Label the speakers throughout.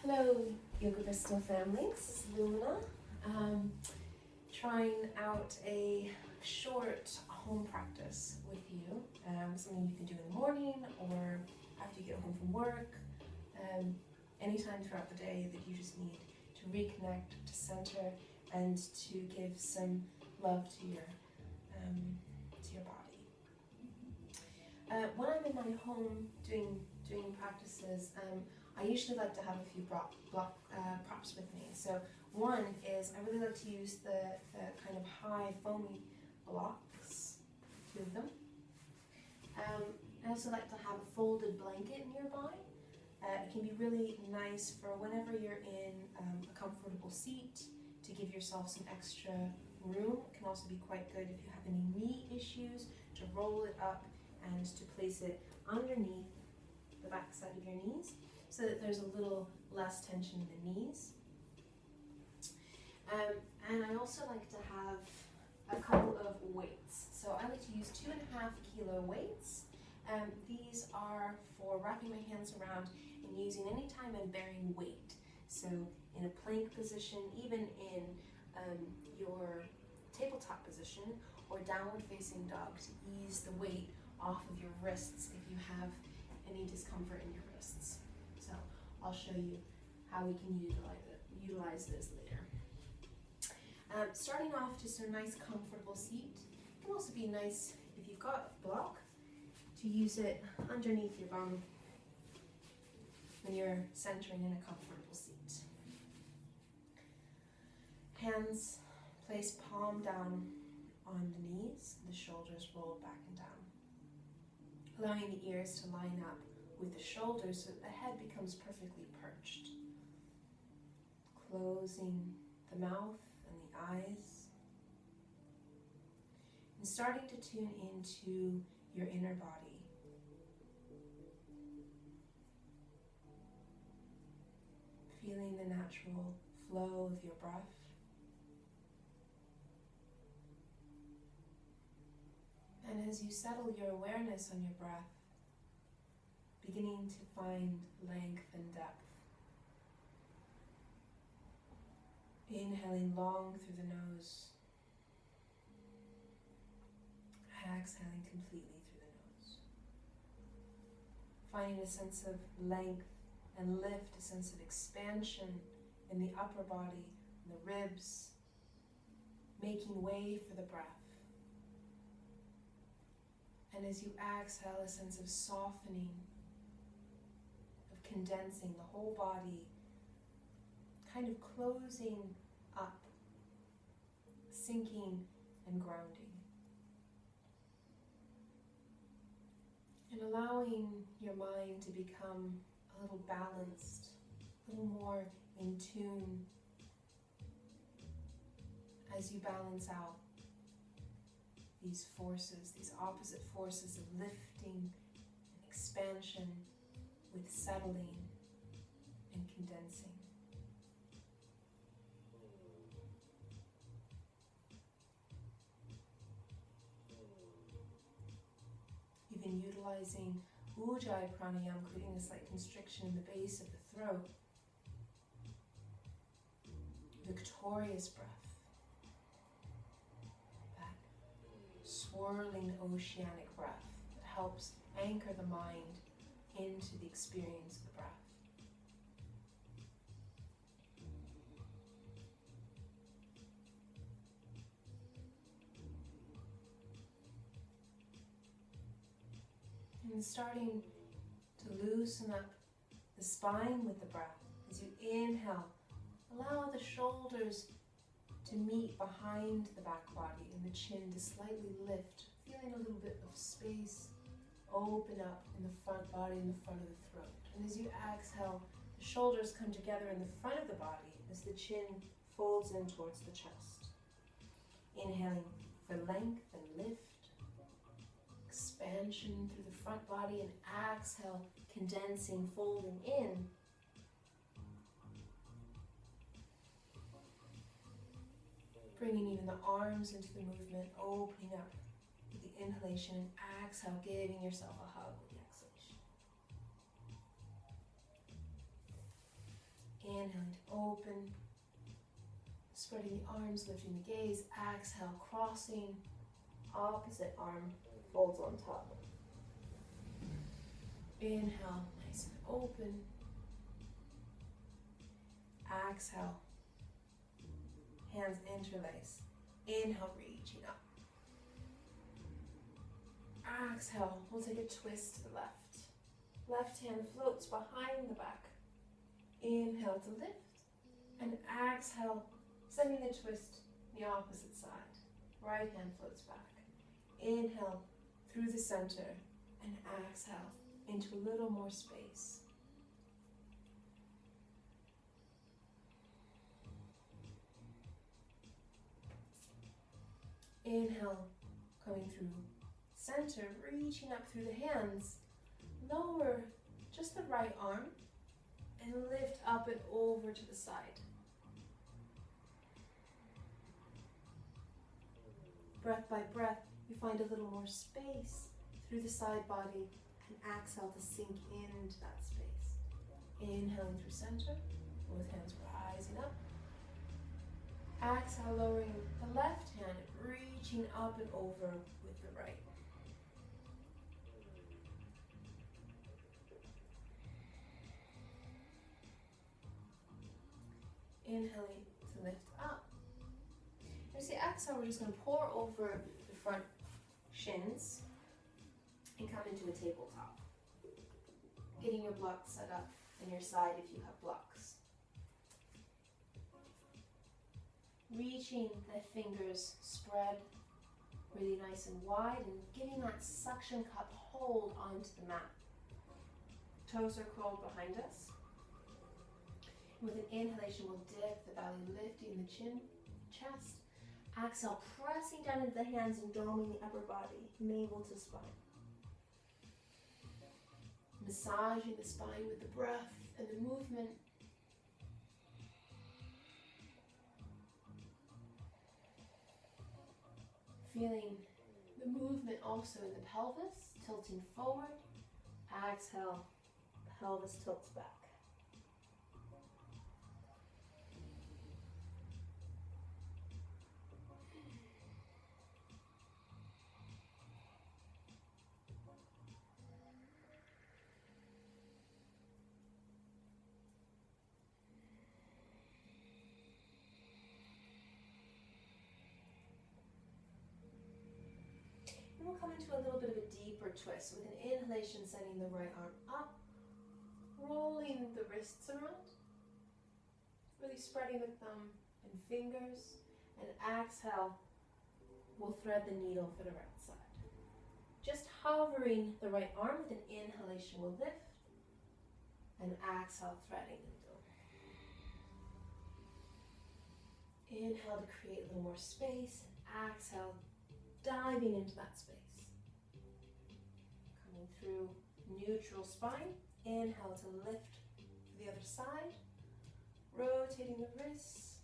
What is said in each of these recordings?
Speaker 1: Hello, Yoga Bristol family. This is Lumina. Trying out a short home practice with you. Something you can do in the morning or after you get home from work. Anytime throughout the day that you just need to reconnect, to center, and to give some love to your body. When I'm in my home doing practices, I usually like to have a few props with me. So one is I really like to use the kind of high foamy blocks, 2 of them. I also like to have a folded blanket nearby. It can be really nice for whenever you're in a comfortable seat to give yourself some extra room. It can also be quite good if you have any knee issues to roll it up and to place it underneath the back side of your knees so that there's a little less tension in the knees. And I also like to have a couple of weights. So I like to use 2.5 kilo weights. These are for wrapping my hands around and using anytime I'm bearing weight. So in a plank position, even in your tabletop position or downward facing dog to ease the weight off of your wrists if you have any discomfort in your wrists. So I'll show you how we can utilize this later. Starting off, just a nice comfortable seat. It can also be nice if you've got a block to use it underneath your bum when you're centering in a comfortable seat. Hands placed palm down on the knees, the shoulders rolled back and down. Allowing the ears to line up with the shoulders so that the head becomes perfectly perched. Closing the mouth and the eyes. And starting to tune into your inner body. Feeling the natural flow of your breath. And as you settle your awareness on your breath, beginning to find length and depth. Inhaling long through the nose. Exhaling completely through the nose. Finding a sense of length and lift, a sense of expansion in the upper body, in the ribs, making way for the breath. And as you exhale, a sense of softening, of condensing the whole body, kind of closing up, sinking and grounding. And allowing your mind to become a little balanced, a little more in tune as you balance out these forces, these opposite forces of lifting and expansion with settling and condensing. Even utilizing Ujjayi pranayama, creating a slight constriction in the base of the throat. Victorious breath. Swirling oceanic breath that helps anchor the mind into the experience of the breath. And starting to loosen up the spine with the breath. As you inhale, allow the shoulders to meet behind the back body and the chin to slightly lift, feeling a little bit of space open up in the front body and the front of the throat. And as you exhale, the shoulders come together in the front of the body as the chin folds in towards the chest. Inhaling for length and lift, expansion through the front body, and exhale, condensing, folding in. Bringing even the arms into the movement, opening up with the inhalation and exhale, giving yourself a hug with the exhalation. Inhaling to open. Spreading the arms, lifting the gaze. Exhale, crossing. Opposite arm folds on top. Inhale, nice and open. Exhale. Hands interlace. Inhale, reaching up. Exhale, we'll take a twist to the left. Left hand floats behind the back. Inhale to lift. And exhale, sending the twist the opposite side. Right hand floats back. Inhale through the center and exhale into a little more space. Inhale, coming through center, reaching up through the hands. Lower just the right arm and lift up and over to the side. Breath by breath, you find a little more space through the side body and exhale to sink into that space. Inhaling through center, both hands rising up. Exhale, lowering the left hand, reaching up and over with the right. Inhaling to lift up. As you exhale, we're just going to pour over the front shins and come into a tabletop. Getting your blocks set up on your side if you have blocks. Reaching the fingers spread really nice and wide and getting that suction cup hold onto the mat. Toes are curled behind us. With an inhalation, we'll dip the belly, lifting the chin, chest. Exhale, pressing down into the hands and doming the upper body, navel to spine. Massaging the spine with the breath and the movement. Feeling the movement also in the pelvis, tilting forward. Exhale, pelvis tilts back. We'll come into a little bit of a deeper twist with an inhalation, sending the right arm up, rolling the wrists around, really spreading the thumb and fingers, and exhale, we'll thread the needle for the right side. Just hovering the right arm with an inhalation, we'll lift, and exhale, threading the needle. Inhale to create a little more space, exhale, diving into that space. Coming through neutral spine. Inhale to lift to the other side. Rotating the wrists.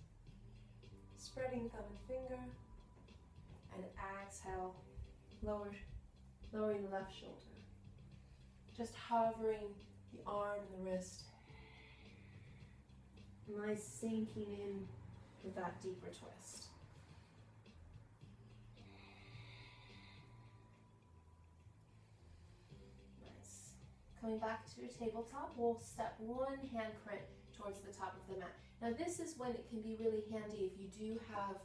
Speaker 1: Spreading thumb and finger. And exhale, lowering the left shoulder. Just hovering the arm and the wrist. Nice sinking in with that deeper twist. Coming back to your tabletop, we'll step one handprint towards the top of the mat. Now this is when it can be really handy if you do have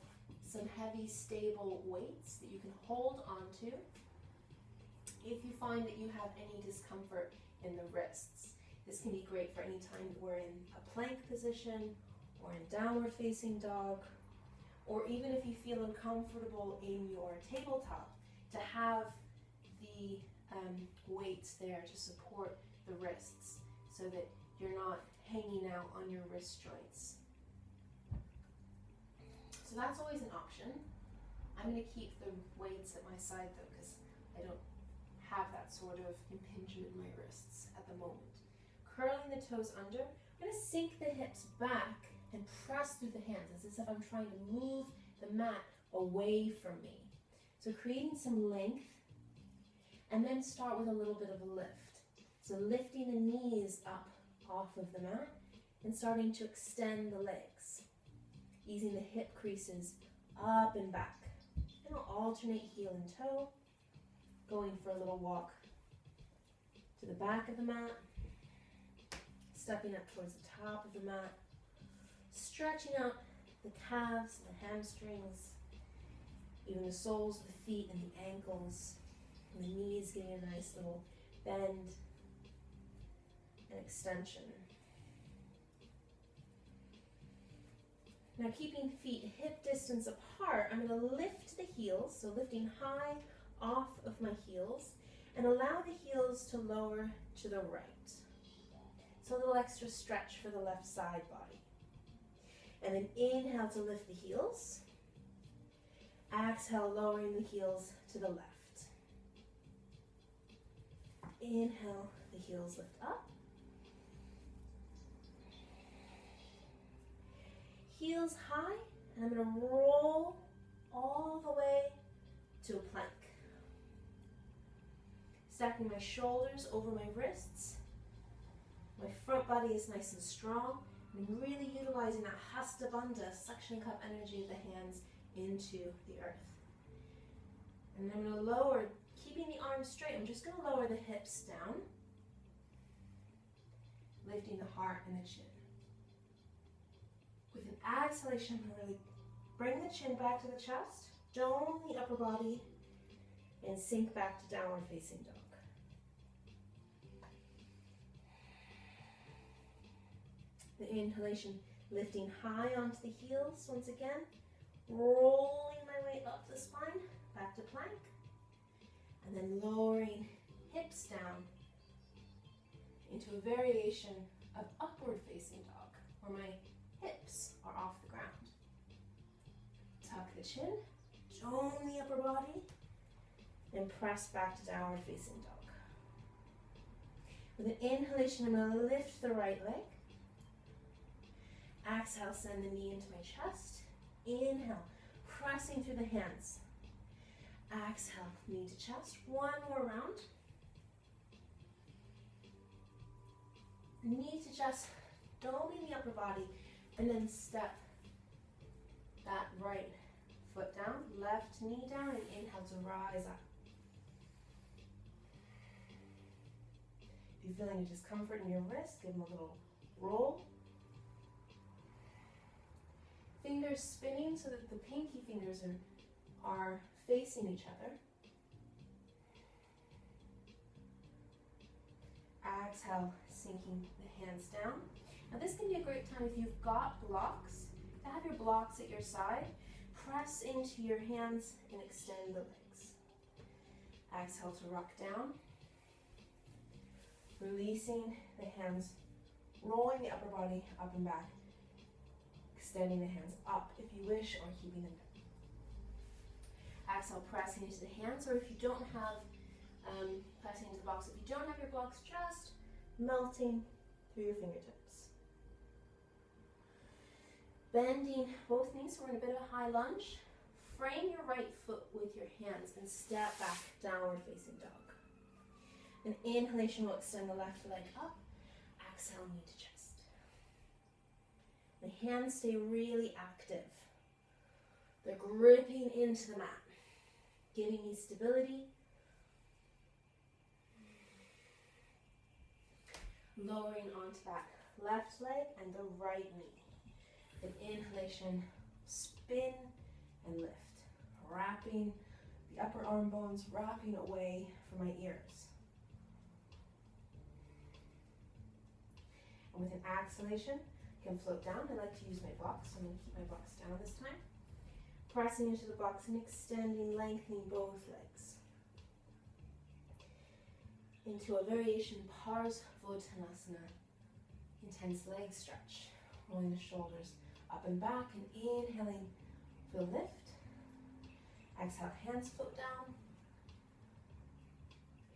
Speaker 1: some heavy, stable weights that you can hold onto. If you find that you have any discomfort in the wrists, this can be great for any time that we're in a plank position or in downward facing dog, or even if you feel uncomfortable in your tabletop, to have the weights there to support the wrists so that you're not hanging out on your wrist joints. So that's always an option. I'm going to keep the weights at my side though, because I don't have that sort of impingement in my wrists at the moment. Curling the toes under, I'm going to sink the hips back and press through the hands as if I'm trying to move the mat away from me. So creating some length. And then start with a little bit of a lift. So lifting the knees up off of the mat and starting to extend the legs, easing the hip creases up and back. And I'll alternate heel and toe, going for a little walk to the back of the mat, stepping up towards the top of the mat, stretching out the calves, the hamstrings, even the soles of the feet and the ankles, and the knees getting a nice little bend and extension. Now keeping feet hip distance apart, I'm going to lift the heels, so lifting high off of my heels, and allow the heels to lower to the right. So a little extra stretch for the left side body. And then inhale to lift the heels. Exhale, lowering the heels to the left. Inhale, the heels lift up. Heels high, and I'm going to roll all the way to a plank. Stacking my shoulders over my wrists. My front body is nice and strong. I'm really utilizing that Hasta Bandha, suction cup energy of the hands into the earth. And I'm going to lower, keeping the arms straight, I'm just going to lower the hips down, lifting the heart and the chin. With an exhalation, I'm going to really bring the chin back to the chest, dome the upper body, and sink back to downward facing dog. The inhalation, lifting high onto the heels once again, rolling my way up the spine, back to plank, and then lowering hips down into a variation of upward facing dog, where my hips are off the ground. Tuck the chin, dome the upper body, and press back to downward facing dog. With an inhalation, I'm going to lift the right leg. Exhale, send the knee into my chest. Inhale, pressing through the hands. Exhale, knee to chest. One more round. Knee to chest, doming the upper body, and then step that right foot down, left knee down, and inhale to rise up. If you're feeling a discomfort in your wrist, give them a little roll. Fingers spinning so that the pinky fingers are facing each other. Exhale, sinking the hands down. Now this can be a great time if you've got blocks, to have your blocks at your side. Press into your hands and extend the legs. Exhale to rock down. Releasing the hands, rolling the upper body up and back. Extending the hands up if you wish, or keeping them down. Exhale, pressing into the hands, or if you don't have, pressing into the blocks. If you don't have your blocks, just melting through your fingertips. Bending both knees, so we're in a bit of a high lunge. Frame your right foot with your hands and step back, downward facing dog. An inhalation will extend the left leg up. Exhale, knee to chest. The hands stay really active. They're gripping into the mat, giving me stability. Lowering onto that left leg and the right knee. An inhalation, spin and lift. Wrapping the upper arm bones, wrapping away from my ears. And with an exhalation, can float down. I like to use my blocks, so I'm going to keep my blocks down this time. Pressing into the blocks and extending, lengthening both legs. Into a variation Parsvottanasana, intense leg stretch. Rolling the shoulders up and back and inhaling for the lift. Exhale, hands float down.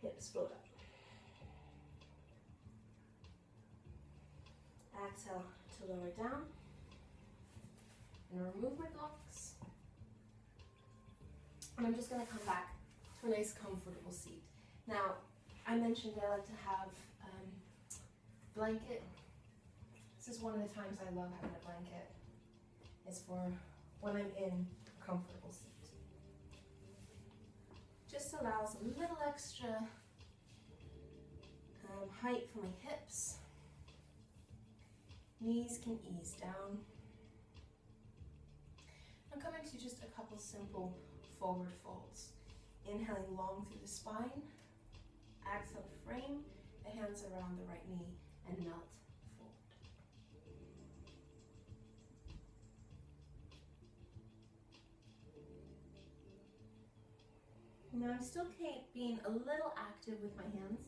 Speaker 1: Hips float up. Exhale to lower down. And remove my blocks. And I'm just going to come back to a nice comfortable seat. Now, I mentioned I like to have blanket This is one of the times I love having a blanket, is for when I'm in a comfortable seat. Just allows a little extra height for my hips. Knees can ease down. I'm coming to just a couple simple forward folds. Inhaling long through the spine. Exhale, frame the hands around the right knee and melt forward. Now I'm still being a little active with my hands,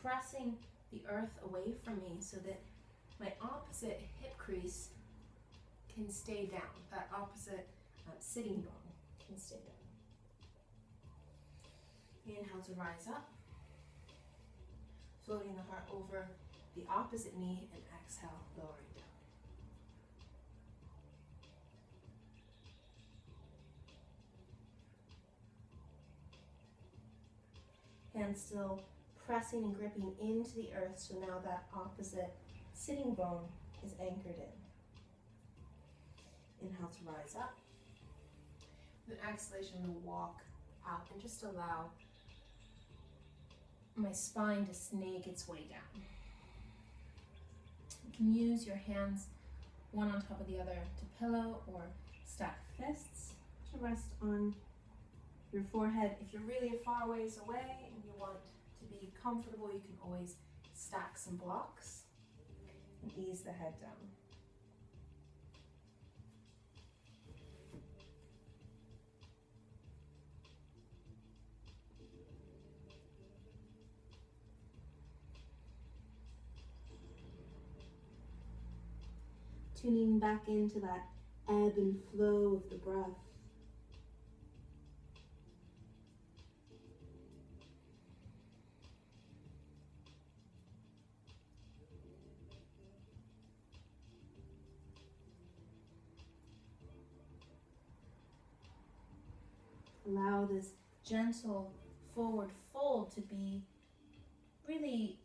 Speaker 1: pressing the earth away from me so that my opposite hip crease can stay down. That opposite sitting bone can stay down. Inhale to rise up. Floating the heart over the opposite knee, and exhale, lowering down. Hands still pressing and gripping into the earth, so now that opposite sitting bone is anchored in. Inhale to rise up. With exhalation, to walk out and just allow my spine to snake its way down. You can use your hands one on top of the other to pillow or stack fists to rest on your forehead. If you're really far ways away and you want to be comfortable, you can always stack some blocks and ease the head down. Tuning back into that ebb and flow of the breath. Allow this gentle forward fold to be really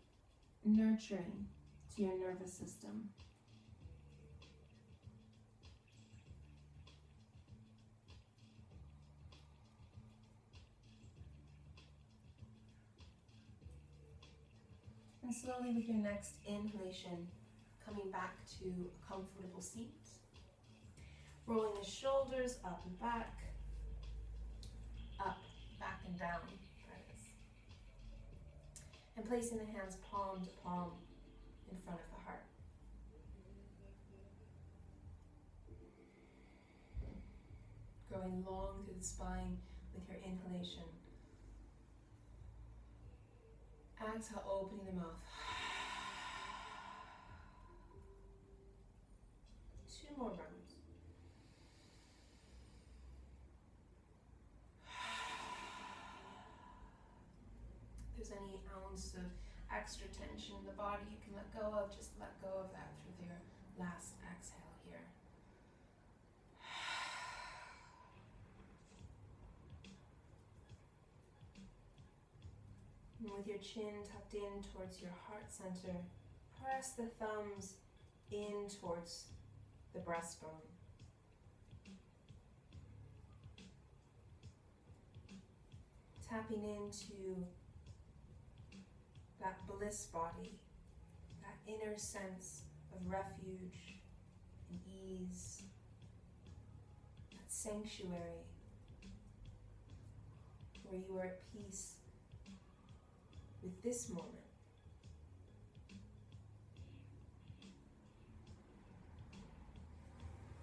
Speaker 1: nurturing to your nervous system. And slowly with your next inhalation, coming back to a comfortable seat. Rolling the shoulders up and back, up, back and down. And placing the hands palm to palm in front of the heart. Going long through the spine with your inhalation. Exhale, opening the mouth. 2 more rounds. If there's any ounce of extra tension in the body you can let go of, just let go of that through your last exhale here. And with your chin tucked in towards your heart center, press the thumbs in towards the breastbone. Tapping into that bliss body, that inner sense of refuge and ease, that sanctuary where you are at peace with this moment.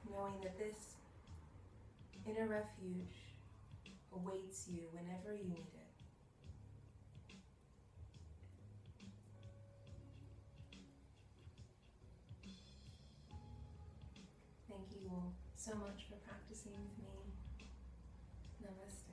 Speaker 1: Knowing that this inner refuge awaits you whenever you need it. Thank you all so much for practicing with me. Namaste.